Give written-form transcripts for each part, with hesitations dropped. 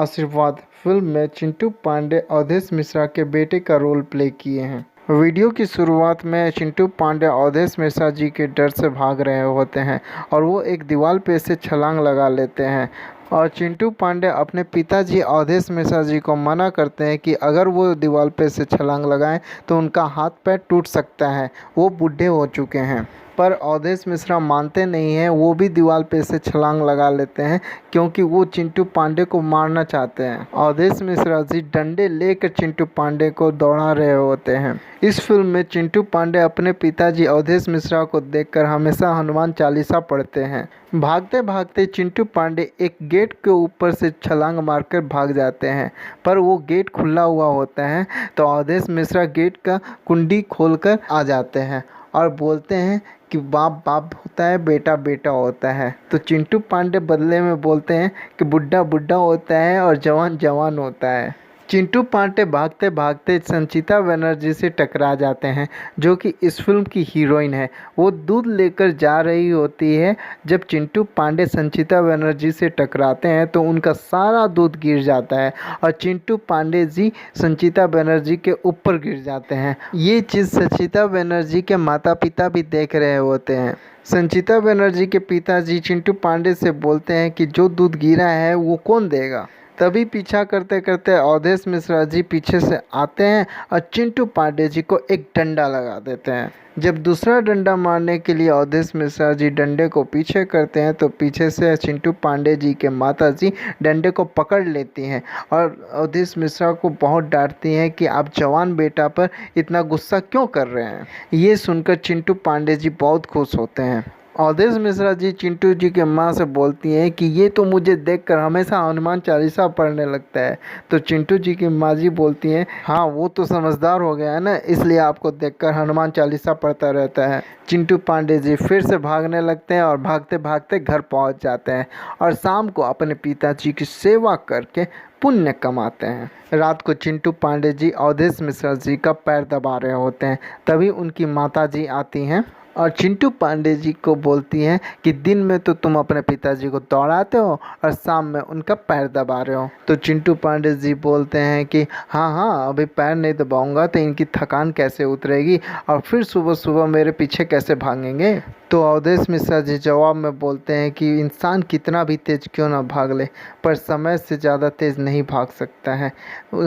आशीर्वाद फिल्म में चिंटू पांडे अवधेश मिश्रा के बेटे का रोल प्ले किए हैं। वीडियो की शुरुआत में चिंटू पांडे अवधेश मिश्रा जी के डर से भाग रहे होते हैं और वो एक दीवार पे से छलांग लगा लेते हैं और चिंटू पांडे अपने पिताजी अवधेश मिश्रा जी को मना करते हैं कि अगर वो दीवार पे से छलांग लगाएं तो उनका हाथ पैर टूट सकता है, वो बूढ़े हो चुके हैं। पर अवधेश मिश्रा मानते नहीं हैं, वो भी दीवार पे से छलांग लगा लेते हैं क्योंकि वो चिंटू पांडे को मारना चाहते हैं। अवधेश मिश्रा जी डंडे लेकर चिंटू पांडे को दौड़ा रहे होते हैं। इस फिल्म में चिंटू पांडे अपने पिताजी अवधेश मिश्रा को देखकर हमेशा हनुमान चालीसा पढ़ते हैं। भागते भागते चिंटू पांडे एक गेट के ऊपर से छलांग मारकर भाग जाते हैं, पर वो गेट खुला हुआ होता है तो अवधेश मिश्रा गेट का कुंडी खोलकर आ जाते हैं और बोलते हैं कि बाप बाप होता है, बेटा बेटा होता है। तो चिंटू पांडे बदले में बोलते हैं कि बुढ़ा बुढ़ा होता है और जवान जवान होता है। चिंटू पांडे भागते भागते संचिता बनर्जी से टकरा जाते हैं, जो कि इस फिल्म की हीरोइन है। वो दूध लेकर जा रही होती है। जब चिंटू पांडे संचिता बनर्जी से टकराते हैं तो उनका सारा दूध गिर जाता है और चिंटू पांडे जी संचिता बनर्जी के ऊपर गिर जाते हैं। ये चीज़ संचिता बनर्जी के माता पिता भी देख रहे होते हैं। संचिता बनर्जी के पिताजी चिंटू पांडे से बोलते हैं कि जो दूध गिरा है वो कौन देगा। तभी पीछा करते करते अवधेश मिश्रा जी पीछे से आते हैं और चिंटू पांडे जी को एक डंडा लगा देते हैं। जब दूसरा डंडा मारने के लिए अवधेश मिश्रा जी डंडे को पीछे करते हैं तो पीछे से चिंटू पांडे जी के माता जी डंडे को पकड़ लेती हैं और अवधेश मिश्रा को बहुत डांटती हैं कि आप जवान बेटा पर इतना गुस्सा क्यों कर रहे हैं। ये सुनकर चिंटू पांडे जी बहुत खुश होते हैं। अवधेश मिश्रा जी चिंटू जी के माँ से बोलती हैं कि ये तो मुझे देखकर हमेशा हनुमान चालीसा पढ़ने लगता है। तो चिंटू जी की माँ जी बोलती हैं, हाँ वो तो समझदार हो गया है ना, इसलिए आपको देखकर हनुमान चालीसा पढ़ता रहता है। चिंटू पांडे जी फिर से भागने लगते हैं और भागते भागते घर पहुंच जाते हैं और शाम को अपने पिताजी की सेवा करके पुण्य कमाते हैं। रात को चिंटू पांडे जी अवधेश मिश्रा जी का पैर दबा रहे होते हैं, तभी उनकी माता जी आती हैं और चिंटू पांडे जी को बोलती हैं कि दिन में तो तुम अपने पिताजी को दौड़ाते हो और शाम में उनका पैर दबा रहे हो। तो चिंटू पांडे जी बोलते हैं कि हाँ हाँ, अभी पैर नहीं दबाऊंगा तो इनकी थकान कैसे उतरेगी और फिर सुबह सुबह मेरे पीछे कैसे भागेंगे। तो अवधेश मिश्रा जी जवाब में बोलते हैं कि इंसान कितना भी तेज क्यों ना भाग ले, पर समय से ज़्यादा तेज नहीं भाग सकता है।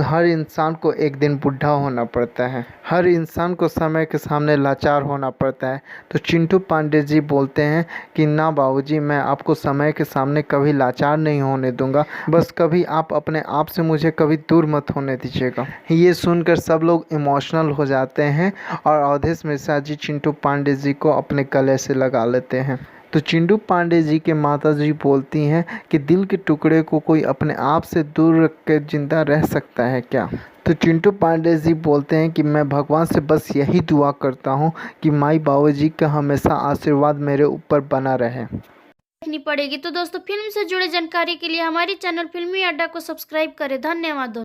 हर इंसान को एक दिन बूढ़ा होना पड़ता है, हर इंसान को समय के सामने लाचार होना पड़ता है। तो चिंटू पांडे जी बोलते हैं कि ना बाबूजी, मैं आपको समय के सामने कभी लाचार नहीं होने दूंगा, बस कभी आप अपने आप से मुझे कभी दूर मत होने दीजिएगा। ये सुनकर सब लोग इमोशनल हो जाते हैं और अवधेश मिश्रा जी चिंटू पांडे जी को अपने गले से लगा लेते हैं। तो चिंटू पांडे जी के माता जी बोलती हैं कि दिल के टुकड़े को कोई अपने आप से दूर रख कर जिंदा रह सकता है क्या। तो चिंटू पांडे जी बोलते हैं कि मैं भगवान से बस यही दुआ करता हूँ कि माई बाबूजी का हमेशा आशीर्वाद मेरे ऊपर बना रहे। देखनी पड़ेगी। तो दोस्तों, फिल्म से जुड़े जानकारी के लिए हमारे चैनल फिल्मी अड्डा को सब्सक्राइब करें। धन्यवाद दोस्तों।